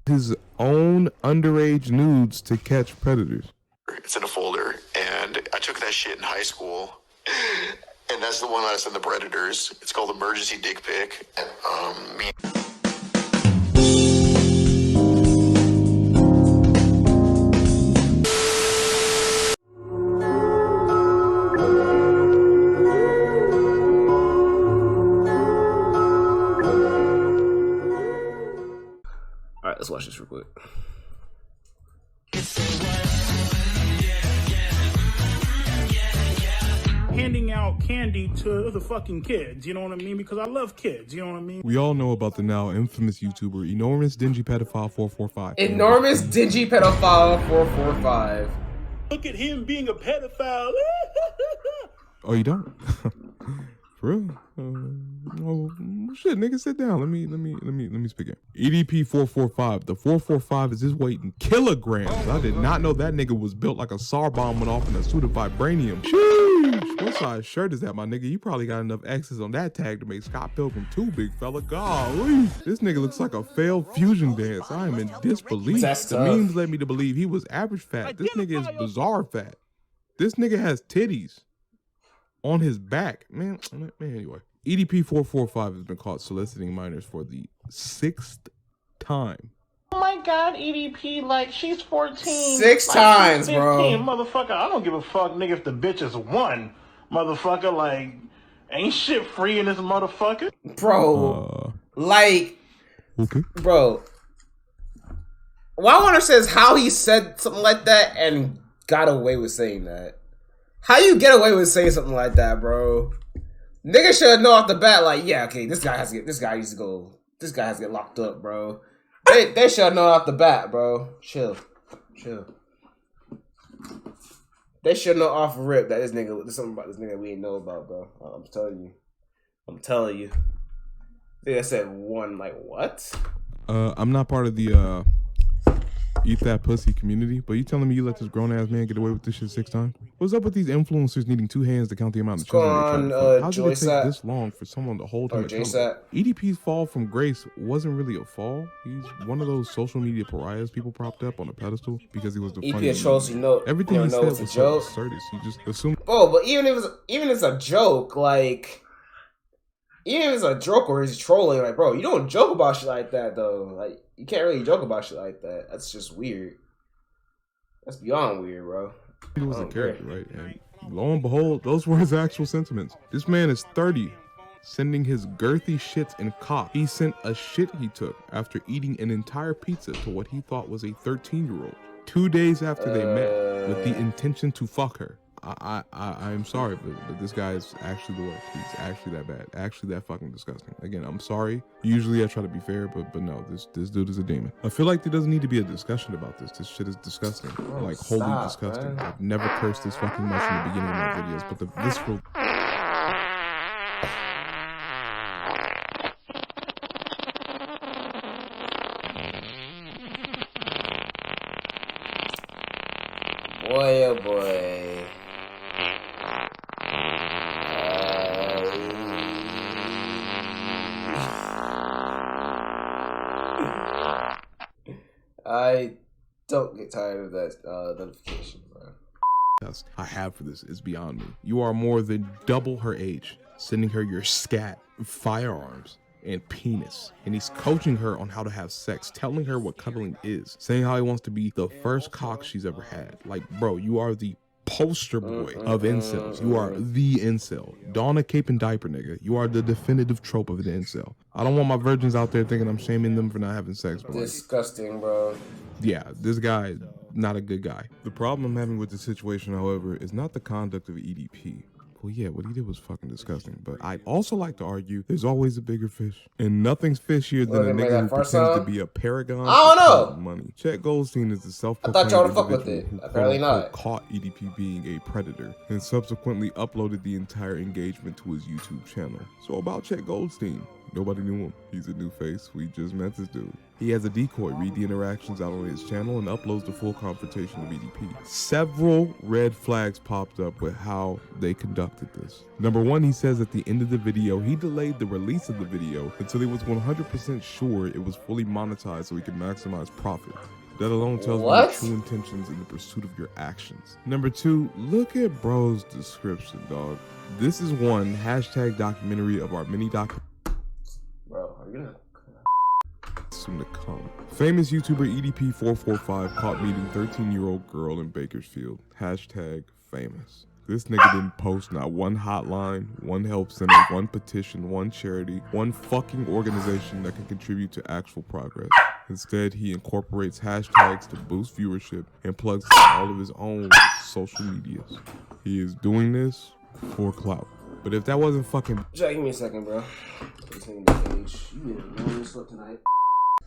his own underage nudes to catch predators. It's in a folder, and I took that shit in high school. And that's the one that I sent the predators. It's called Emergency Dick Pic. Me. All right, let's watch this real quick. Handing out candy to the fucking kids, you know what I mean? Because I love kids, you know what I mean? We all know about the now infamous YouTuber, Enormous Dingy Pedophile 445. Enormous Dingy Pedophile 445. Look at him being a pedophile. Oh, you don't? For real? Oh shit, nigga, sit down. Let me speak it. EDP445. The 445 is his weight in kilograms. I did not know that nigga was built like a SAR bomb went off in a suit of vibranium. Sheesh. What size shirt is that, my nigga? You probably got enough X's on that tag to make Scott Pilgrim 2, big fella. Golly. This nigga looks like a failed fusion dance. I am in disbelief. The memes led me to believe he was average fat. This nigga is bizarre fat. This nigga has titties on his back. Man, anyway. EDP445 has been caught soliciting minors for the 6th time. Oh my god, EDP, like, she's 14. 6 times, 15, bro. Motherfucker, I don't give a fuck, nigga, if the bitch is 1. Motherfucker, like, ain't shit free in this motherfucker. Bro, like, okay. Bro. What I want to say is how he said something like that and got away with saying that. How you get away with saying something like that, bro? Nigga should know off the bat, like, yeah, okay, this guy has to get locked up, bro. They should know off the bat, bro. Chill. They should know off rip that there's something about this nigga we ain't know about, bro. I'm telling you. I think I said 1, like, what? I'm not part of the eat that pussy community, but you telling me you let this grown ass man get away with this shit 6 times? What's up with these influencers needing 2 hands to count the amount of children they try? How did it take this long for someone to hold him accountable? EDP's fall from grace wasn't really a fall. He's one of those social media pariahs people propped up on a pedestal because he was the funniest. Everything he said was so absurdist. You just assumed. Oh, but even if it's a joke, like, even if it's a joke or he's trolling, like, bro, you don't joke about shit like that, though. Like, you can't really joke about shit like that. That's just weird. That's beyond weird, bro. He was a character, right? And lo and behold, those were his actual sentiments. This man is 30, sending his girthy shits in cock. He sent a shit he took after eating an entire pizza to what he thought was a 13-year-old. 2 days after they met with the intention to fuck her. I'm sorry, but this guy is actually the worst. He's actually that bad. Actually that fucking disgusting. Again, I'm sorry. Usually I try to be fair, but no, this dude is a demon. I feel like there doesn't need to be a discussion about this. This shit is disgusting. Like, wholly disgusting. Man. I've never cursed this fucking much in the beginning of my videos, but the visceral... Boy, oh boy. I don't get tired of that notification, bro. I have for this is beyond me. You are more than double her age, sending her your scat, firearms, and penis. And he's coaching her on how to have sex, telling her what cuddling is, saying how he wants to be the first cock she's ever had. Like, bro, you are the poster boy of incels. You are the incel. Don a cape and diaper, nigga. You are the definitive trope of an incel. I don't want my virgins out there thinking I'm shaming them for not having sex. But disgusting, like, bro. Yeah, this guy, not a good guy. The problem I'm having with the situation, however, is not the conduct of EDP. Well, yeah, what he did was fucking disgusting. But I'd also like to argue there's always a bigger fish. And nothing's fishier than a nigga who pretends to be a paragon. I don't know. Money. Chet Goldstein is the self-proclaimed individual who caught EDP being a predator and subsequently uploaded the entire engagement to his YouTube channel. So about Chet Goldstein, Nobody knew him. He's a new face. We just met this dude. He has a decoy, read the interactions out on his channel, and uploads the full confrontation of EDP. Several red flags popped up with how they conducted this. Number one, he says at the end of the video, he delayed the release of the video until he was 100% sure it was fully monetized so he could maximize profit. That alone tells me your true intentions in the pursuit of your actions. Number two, look at bro's description, dog. This is one hashtag documentary of our mini doc. Bro, are you gonna... soon to come. Famous YouTuber EDP445 caught meeting 13-year-old girl in Bakersfield. Hashtag famous. This nigga didn't post not one hotline, one help center, one petition, one charity, one fucking organization that can contribute to actual progress. Instead, he incorporates hashtags to boost viewership and plugs in all of his own social medias. He is doing this for clout. But if that wasn't fucking... Jack, give me a second, bro. You need to know this look tonight.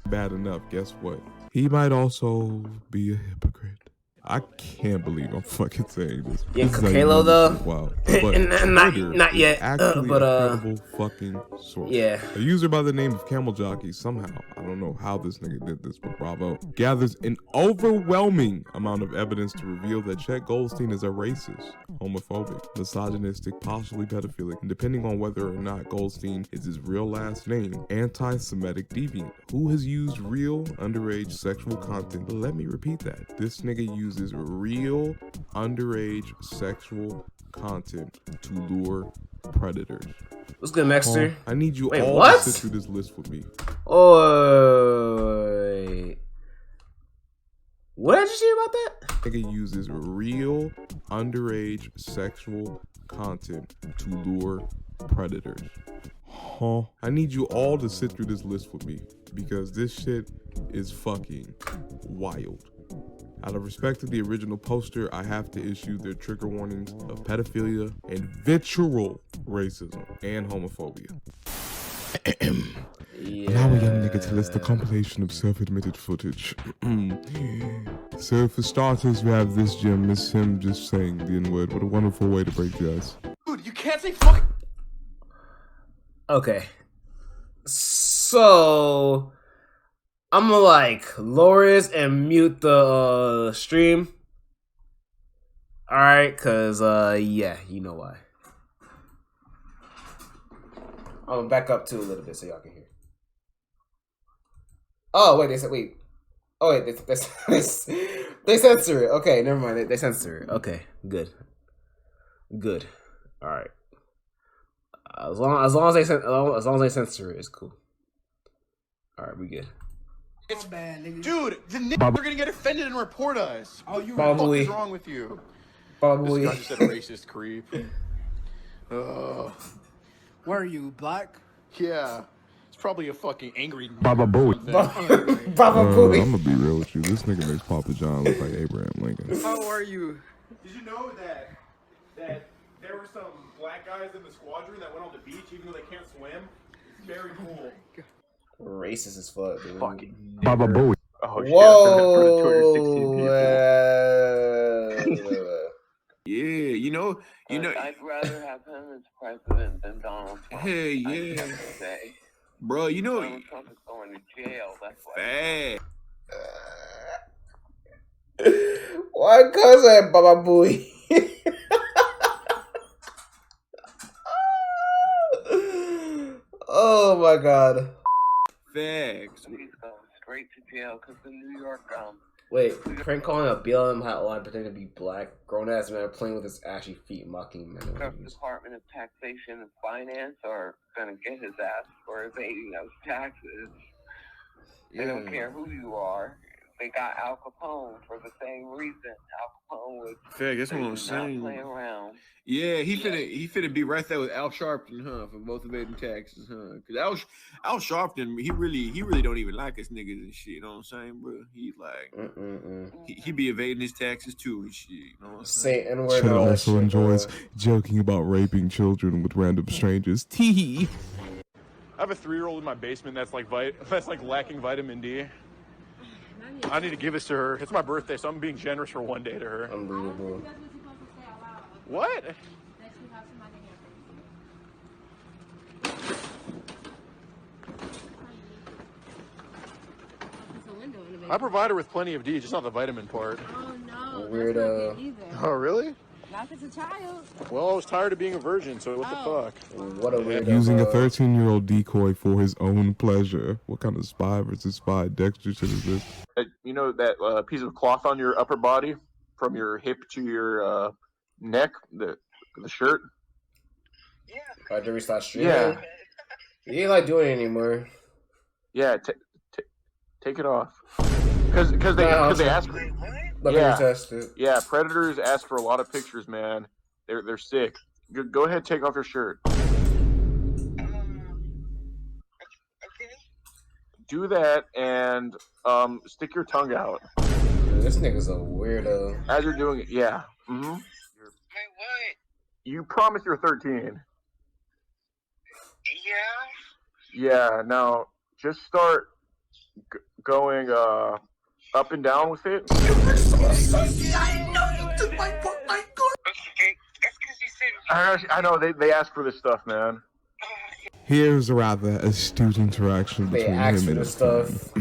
Bad enough, guess what? He might also be a hypocrite. I can't believe I'm fucking saying this. Yeah, Kalo though. Wow. Not yet. Actually, but a credible fucking source. Yeah. A user by the name of Camel Jockey somehow, I don't know how this nigga did this, but bravo, gathers an overwhelming amount of evidence to reveal that Chet Goldstein is a racist, homophobic, misogynistic, possibly pedophilic, and depending on whether or not Goldstein is his real last name, anti-Semitic deviant who has used real underage sexual content. Let me repeat that. This nigga uses real underage sexual content to lure predators. What's good, Maxter? I need you Wait, all what? to sit through this list with me. Oh, what did you say about that? Nigga uses real underage sexual content to lure predators. Huh? I need you all to sit through this list with me because this shit is fucking wild. Out of respect to the original poster, I have to issue their trigger warnings of pedophilia and visceral racism and homophobia. Allow a young nigga to list a compilation of self-admitted footage. So for starters, we have this gem, Miss him just saying the N-word. What a wonderful way to break the ice. Dude, you can't say fuck. Okay. So I'm gonna like lower this and mute the stream. Alright, cause yeah, you know why. I'm gonna back up too a little bit so y'all can hear. Oh wait, they said wait. Oh wait, they censor it. Okay, never mind. They censor it. Okay, good. All right. As long as they censor it, it's cool. All right, we good. It's bad, nigga. Dude, the niggas are gonna get offended and report us. Oh, you what the fuck is wrong with you? Probably. This guy just said a racist creep. Where are you, black? Yeah. It's probably a fucking angry Baba Booey. Baba Booey. I'm gonna be real with you. This nigga makes Papa John look like Abraham Lincoln. How are you? Did you know that there were some black guys in the squadron that went on the beach even though they can't swim? It's very cool. Racist as fuck, dude. fucking Baba Booey. Oh, shit. Whoa. Yeah, you know. I'd rather have him as president than Donald Trump. Hey, yeah, bro. You know, Donald Trump is going to jail. That's why. bad. Why cousin Baba Booey? Oh my god. Facts. He's going straight to jail because the New York Wait, prank calling a BLM hotline pretending to be black, grown ass man playing with his ashy feet, mocking men and women. Department of Taxation and Finance are gonna get his ass for evading those taxes. They don't care who you are. They got Al Capone for the same reason. Al Capone was Fact, that's what I'm not saying. playing around. Yeah, he finna be right there with Al Sharpton, huh, for both evading taxes, huh? Cause Al Sharpton, he really don't even like us niggas and shit. You know what I'm saying, bro? He's like, he be evading his taxes too and shit. You know what I'm saying? Say N-word. Chet also enjoys joking about raping children with random strangers. Tee. I have a 3-year-old in my basement that's like lacking vitamin D. I need to give this to her. It's my birthday, so I'm being generous for one day to her. Unbelievable. What? I provide her with plenty of D, just not the vitamin part. Oh no, Weirdo. that's not good either. Oh, really? Not if it's a child. Well, I was tired of being a virgin, so what the fuck? What a weirdo. Using a 13-year-old decoy for his own pleasure. What kind of spy versus spy Dexter shit is this? You know that piece of cloth on your upper body, from your hip to your neck, the shirt? After we start streaming? Yeah. You ain't like doing it anymore. Yeah, take it off. Because they ask for it. Let me test it. Yeah, predators ask for a lot of pictures, man. They're sick. Go ahead, take off your shirt. Do that and stick your tongue out. Dude, this nigga's a weirdo. As you're doing it, yeah. Mm-hmm. You promise you're 13. Yeah, now just start going up and down with it. I know you took my work, my God. I know they ask for this stuff, man. Here's a rather astute interaction between him and his stuff.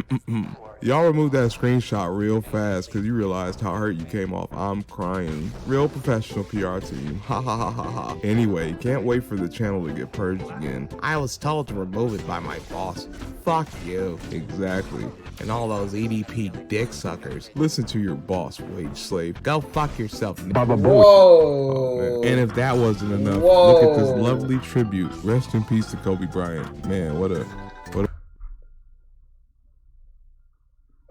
Y'all removed that screenshot real fast because you realized how hurt you came off. I'm crying. Real professional PR team. Ha ha ha ha ha. Anyway, can't wait for the channel to get purged again. I was told to remove it by my boss. Fuck you. Exactly. And all those EDP dick suckers. Listen to your boss, wage slave. Go fuck yourself. Whoa. And if that wasn't enough, look at this lovely tribute. Rest in peace to Kobe Bryant. Man, what a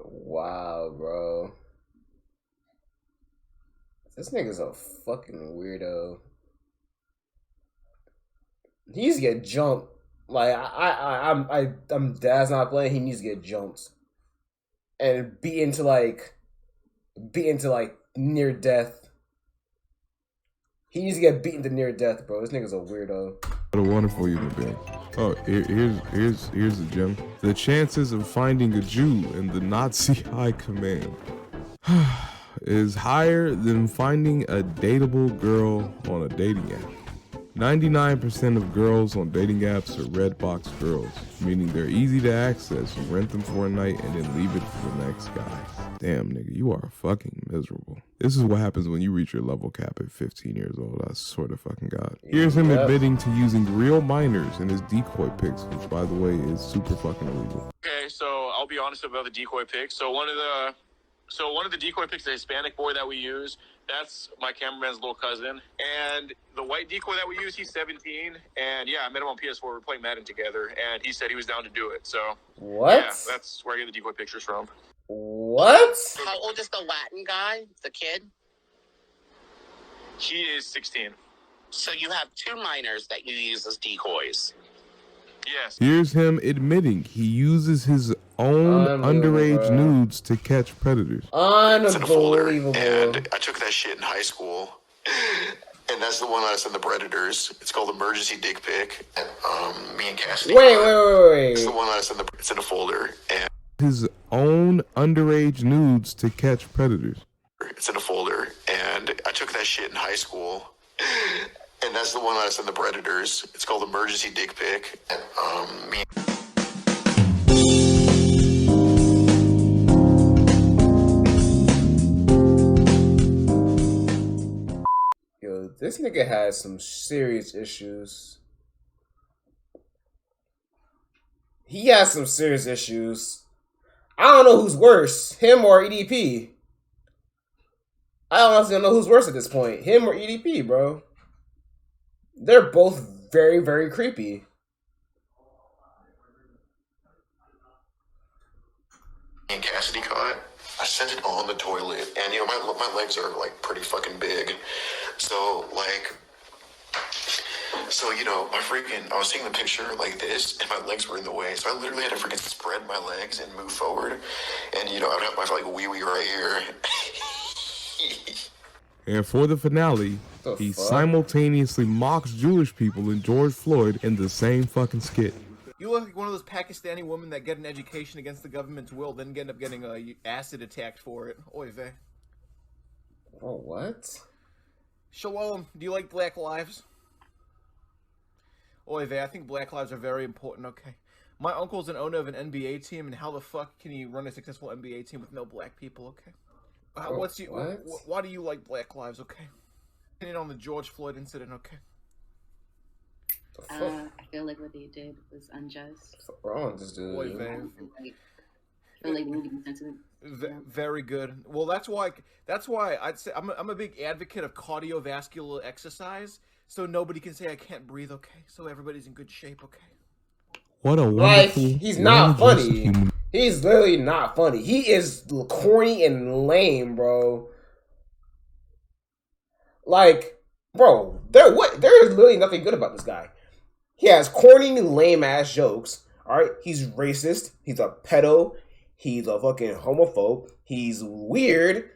Wow, bro. This nigga's a fucking weirdo. He needs to get jumped. Like I'm Dad's not playing. He needs to get jumped and beaten to like near death. He needs to get beaten to near death, bro. This nigga's a weirdo. What a wonderful human being. Oh, here's the gem. The chances of finding a Jew in the Nazi high command is higher than finding a dateable girl on a dating app. 99% of girls on dating apps are red box girls, meaning they're easy to access. You rent them for a night and then leave it for the next guy. Damn, nigga, you are fucking miserable. This is what happens when you reach your level cap at 15 years old. I swear to fucking God. Here's him admitting to using real minors in his decoy pics, which, by the way, is super fucking illegal. Okay, so I'll be honest about the decoy pics. So one of the decoy pics, the Hispanic boy that we use, that's my cameraman's little cousin. And the white decoy that we use, he's 17. And yeah, I met him on PS4. We're playing Madden together, and he said he was down to do it. So what? Yeah, that's where I get the decoy pictures from. What? How old is the Latin guy, the kid? He is 16. So you have two minors that you use as decoys. Yes. Here's him admitting he uses his own underage nudes to catch predators. Unbelievable. And I took that shit in high school. And that's the one that I sent the predators. It's called Emergency Dick Pic. And me and Cassidy. Wait. It's the one that I sent it's in a folder. And his own underage nudes to catch predators. It's in a folder. And I took that shit in high school. And that's the one that I sent the predators. It's called Emergency Dick Pic. And me. Yo, this nigga has some serious issues. He has some serious issues. I don't know who's worse, him or EDP. I honestly don't know who's worse at this point, him or EDP, bro. They're both very, very creepy. And Cassidy caught. I sent it on the toilet, and you know my legs are like pretty fucking big, so you know I was taking the picture like this, and my legs were in the way, so I literally had to freaking spread my legs and move forward, and you know I would have my like wee wee right here. And for the finale, he simultaneously mocks Jewish people and George Floyd in the same fucking skit. You look like one of those Pakistani women that get an education against the government's will, then end up getting acid attacked for it. Oy vey. Oh, what? Shalom, do you like Black Lives? Oy vey, I think Black Lives are very important, okay? My uncle's an owner of an NBA team, and how the fuck can he run a successful NBA team with no black people? Okay. Why do you like Black Lives? Okay. Opinion on the George Floyd incident? Okay. I feel like what they did was unjust. Wrong, this dude. Boy, Vave. I feel like moving sentiment. Very good. Well, that's why I'd say I'm a big advocate of cardiovascular exercise, so nobody can say I can't breathe. Okay, so everybody's in good shape. Okay. What a wonderful. Like, he's not funny. He's literally not funny. He is corny and lame, bro. Like, bro, there is literally nothing good about this guy. He has corny, lame ass jokes. All right, he's racist. He's a pedo. He's a fucking homophobe. He's weird.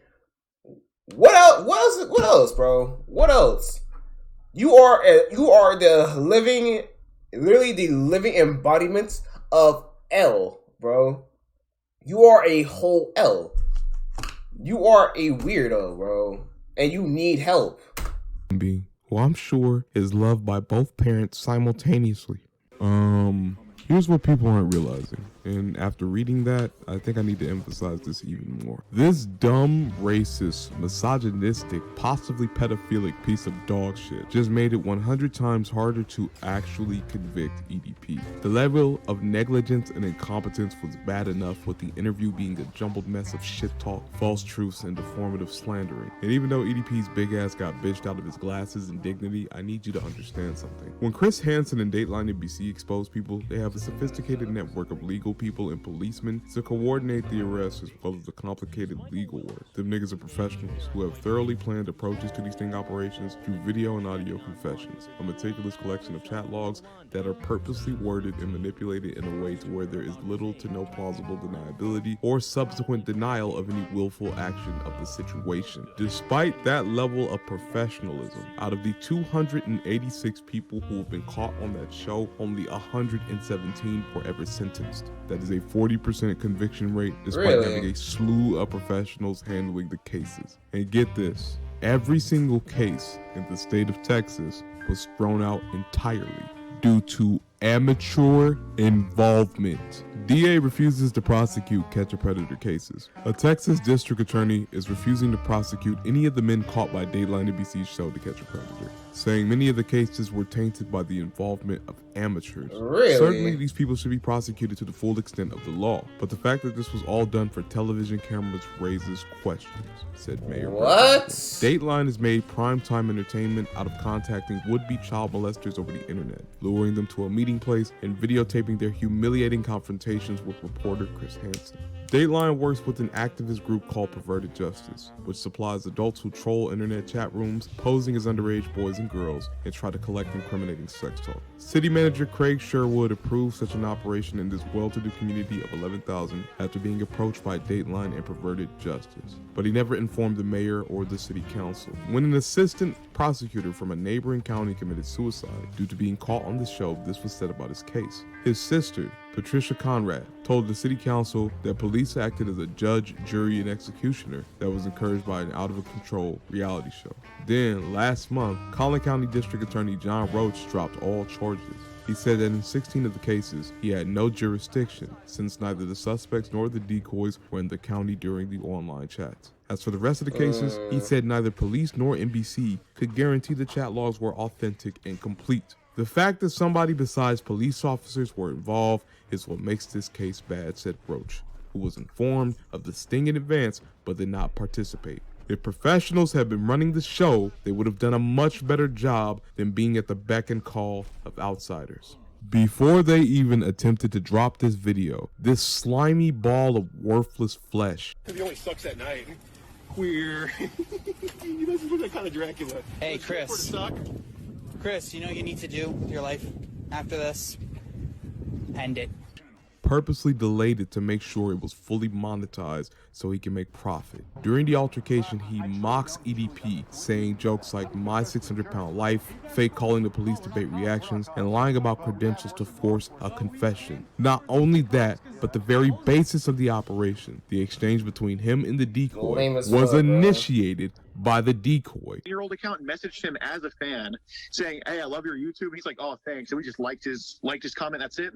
What else? What else, bro? What else? You are the living, literally the living embodiment of L, bro. You are a whole L. You are a weirdo, bro, and you need help. Who I'm sure is loved by both parents simultaneously. Here's what people aren't realizing, and after reading that, I think I need to emphasize this even more. This dumb, racist, misogynistic, possibly pedophilic piece of dog shit just made it 100 times harder to actually convict EDP. The level of negligence and incompetence was bad enough with the interview being a jumbled mess of shit talk, false truths, and deformative slandering. And even though EDP's big ass got bitched out of his glasses and dignity, I need you to understand something. When Chris Hansen and Dateline NBC expose people, they have a sophisticated network of legal people and policemen to coordinate the arrests as well as the complicated legal work. Them niggas are professionals who have thoroughly planned approaches to these sting operations through video and audio confessions, a meticulous collection of chat logs that are purposely worded and manipulated in a way to where there is little to no plausible deniability or subsequent denial of any willful action of the situation. Despite that level of professionalism, out of the 286 people who have been caught on that show, only 117 were ever sentenced. That is a 40% conviction rate, despite having a slew of professionals handling the cases. And get this, every single case in the state of Texas was thrown out entirely due to amateur involvement. DA refuses to prosecute catch-a-predator cases. A Texas district attorney is refusing to prosecute any of the men caught by Dateline NBC's show To Catch a Predator, saying many of the cases were tainted by the involvement of amateurs. Really? Certainly these people should be prosecuted to the full extent of the law, but the fact that this was all done for television cameras raises questions, said Mayor. What? Dateline has made primetime entertainment out of contacting would-be child molesters over the internet, luring them to a meeting place and videotaping their humiliating confrontations with reporter Chris Hansen. Dateline works with an activist group called Perverted Justice, which supplies adults who troll internet chat rooms, posing as underage boys and girls, and try to collect incriminating sex talk. City manager Craig Sherwood approved such an operation in this well-to-do community of 11,000 after being approached by Dateline and Perverted Justice, but he never informed the mayor or the city council. When an assistant prosecutor from a neighboring county committed suicide due to being caught on the show, this was said about his case. His sister, Patricia Conrad, told the city council that police acted as a judge, jury, and executioner that was encouraged by an out-of-control reality show. Then, last month, Collin County District Attorney John Roach dropped all charges. He said that in 16 of the cases, he had no jurisdiction since neither the suspects nor the decoys were in the county during the online chats. As for the rest of the cases, he said neither police nor NBC could guarantee the chat logs were authentic and complete. The fact that somebody besides police officers were involved is what makes this case bad, said Roach, who was informed of the sting in advance but did not participate. If professionals had been running the show, they would have done a much better job than being at the beck and call of outsiders. Before they even attempted to drop this video, this slimy ball of worthless flesh. He only sucks at night. Queer. He doesn't look like kind of Dracula. Hey, Chris. Chris, you know what you need to do with your life after this? End it. Purposely delayed it to make sure it was fully monetized so he can make profit. During the altercation, he mocks EDP, saying jokes like my 600-pound life, fake calling the police to bait reactions, and lying about credentials to force a confession. Not only that, but the very basis of the operation, the exchange between him and the decoy, was initiated by the decoy. Year-old account messaged him as a fan saying, "Hey, I love your YouTube." He's like, "Oh, thanks." So we just liked his comment. That's it.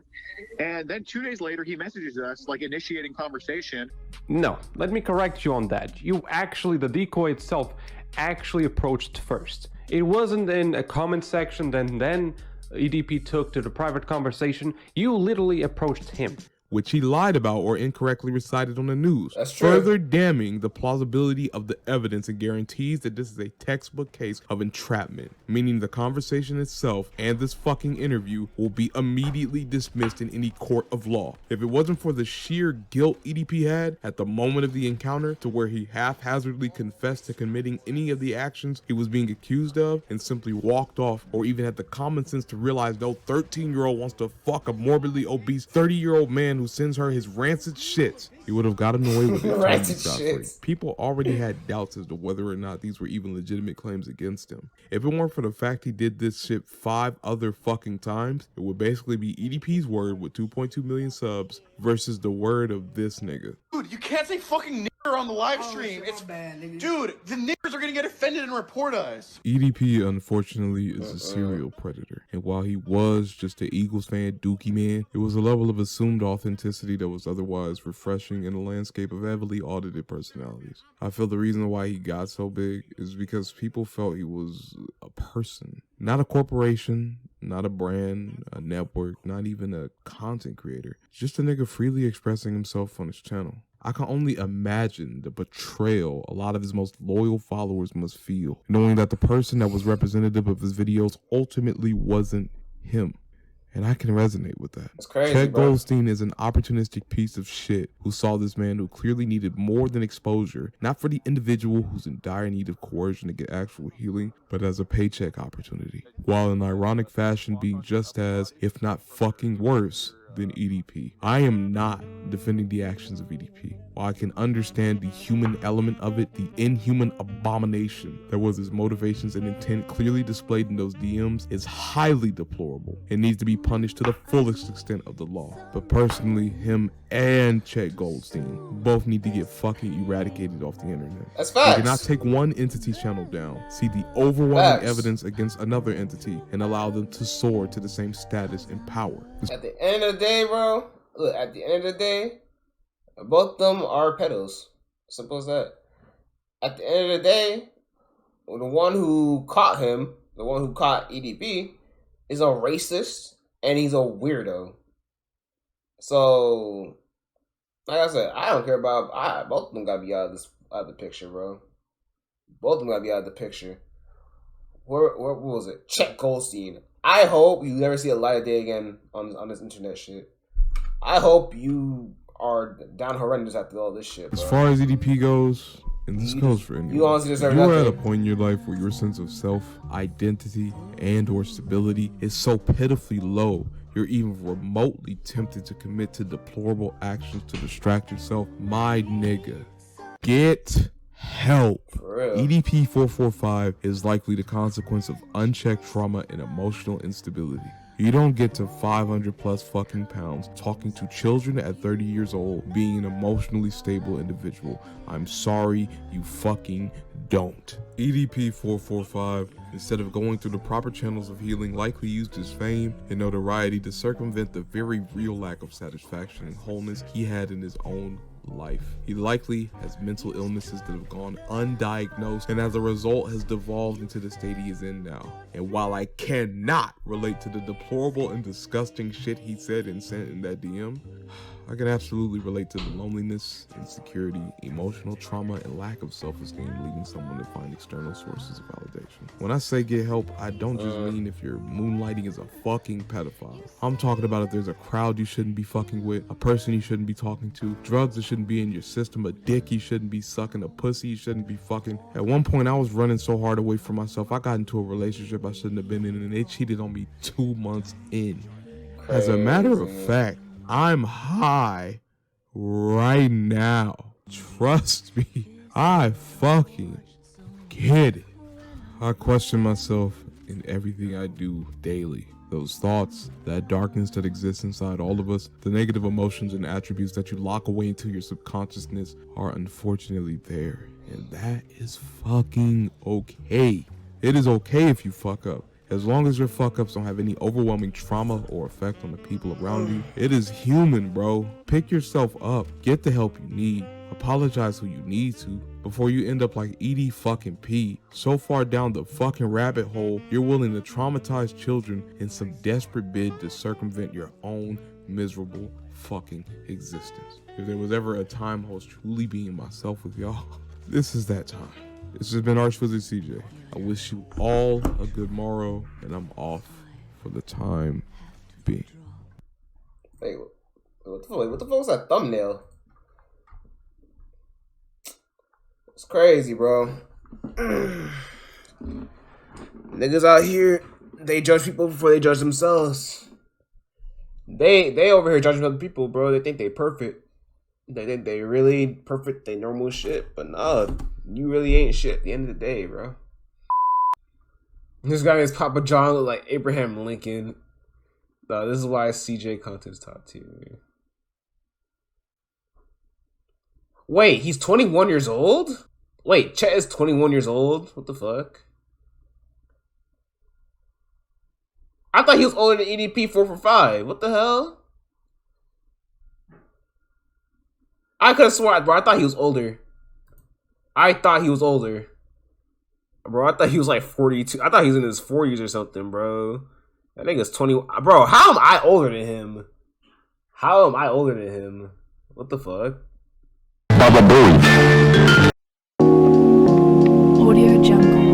And then 2 days later, he messages us, like initiating conversation. No, let me correct you on that. The decoy itself actually approached first. It wasn't in a comment section, then EDP took to the private conversation. You literally approached him. Which he lied about or incorrectly recited on the news. That's true. Further damning the plausibility of the evidence and guarantees that this is a textbook case of entrapment, meaning the conversation itself and this fucking interview will be immediately dismissed in any court of law. If it wasn't for the sheer guilt EDP had at the moment of the encounter, to where he haphazardly confessed to committing any of the actions he was being accused of and simply walked off, or even had the common sense to realize no 13-year-old wants to fuck a morbidly obese 30-year-old man who sends her his rancid shits, he would have gotten away with it. Rancid shits. People already had doubts as to whether or not these were even legitimate claims against him. If it weren't for the fact he did this shit 5 other fucking times, it would basically be EDP's word with 2.2 million subs versus the word of this nigga. Dude, you can't say fucking nigger on the live stream. It's bad, nigga. Dude, the niggers are gonna get offended and report us. EDP, unfortunately, is a serial predator. And while he was just an Eagles fan, dookie man, it was a level of assumed authenticity that was otherwise refreshing in a landscape of heavily audited personalities. I feel the reason why he got so big is because people felt he was a person, not a corporation, not a brand, a network, not even a content creator. Just a nigga freely expressing himself on his channel. I can only imagine the betrayal a lot of his most loyal followers must feel, knowing that the person that was representative of his videos ultimately wasn't him. And I can resonate with that. That's crazy, Chet bro. Goldstein is an opportunistic piece of shit who saw this man who clearly needed more than exposure, not for the individual who's in dire need of coercion to get actual healing, but as a paycheck opportunity, while in ironic fashion being just as, if not fucking worse, than EDP. I am not defending the actions of EDP. While I can understand the human element of it, the inhuman abomination that was his motivations and intent clearly displayed in those DMs is highly deplorable and needs to be punished to the fullest extent of the law. But personally, him and Chet Goldstein both need to get fucking eradicated off the internet. That's facts. You cannot take one entity's channel down, see the overwhelming evidence against another entity, and allow them to soar to the same status and power. At the end of the day, bro, look, at the end of the day, both of them are pedos. Simple as that. At the end of the day, the one who caught him, the one who caught EDP, is a racist and he's a weirdo. So, like I said, I don't care about. Both of them gotta be out of the picture, bro. Both of them gotta be out of the picture. Where what was it? Chet Goldstein. I hope you never see a light of day again on this internet shit. I hope you are down horrendous after all this shit, bro. As far as EDP goes, and this goes for anyone, you honestly deserve you are at a nothing. point in your life where your sense of self, identity, and or stability is so pitifully low, you're even remotely tempted to commit to deplorable actions to distract yourself. My nigga, get help. EDP445 is likely the consequence of unchecked trauma and emotional instability. You don't get to 500 plus fucking pounds talking to children at 30 years old being an emotionally stable individual. I'm sorry, you fucking don't. EDP445, instead of going through the proper channels of healing, likely used his fame and notoriety to circumvent the very real lack of satisfaction and wholeness he had in his own life. He likely has mental illnesses that have gone undiagnosed and as a result has devolved into the state he is in now. And while I cannot relate to the deplorable and disgusting shit he said and sent in that DM, I can absolutely relate to the loneliness, insecurity, emotional trauma, and lack of self-esteem leading someone to find external sources of validation. When I say get help, I don't just mean if you're moonlighting as a fucking pedophile. I'm talking about if there's a crowd you shouldn't be fucking with, a person you shouldn't be talking to, drugs that shouldn't be in your system, a dick you shouldn't be sucking, a pussy you shouldn't be fucking. At one point, I was running so hard away from myself, I got into a relationship I shouldn't have been in, and they cheated on me 2 months in. As a matter of fact, I'm high right now. Trust me, I fucking get it. I question myself in everything I do daily. Those thoughts, that darkness that exists inside all of us, the negative emotions and attributes that you lock away into your subconsciousness are unfortunately there. And that is fucking okay. It is okay if you fuck up. As long as your fuck ups don't have any overwhelming trauma or effect on the people around you, it is human, bro. Pick yourself up. Get the help you need. Apologize who you need to before you end up like ED445, so far down the fucking rabbit hole, you're willing to traumatize children in some desperate bid to circumvent your own miserable fucking existence. If there was ever a time I was truly being myself with y'all, this is that time. This has been Archphysics CJ. I wish you all a good morrow, and I'm off for the time being. Wait, what the fuck was that thumbnail? It's crazy, bro. Niggas out here, they judge people before they judge themselves. They over here judging other people, bro. They think they perfect. They think they really perfect, they normal shit. But nah, you really ain't shit at the end of the day, bro. This guy is Papa John, look like Abraham Lincoln. No, this is why CJ content's top tier. Wait, he's 21 years old? Wait, Chet is 21 years old? What the fuck? I thought he was older than EDP445. What the hell? I could have sworn, bro, I thought he was older. Bro, I thought he was like 42. I thought he was in his 40s or something, bro. That nigga's 21. Bro, how am I older than him? What the fuck? Audio Jungle.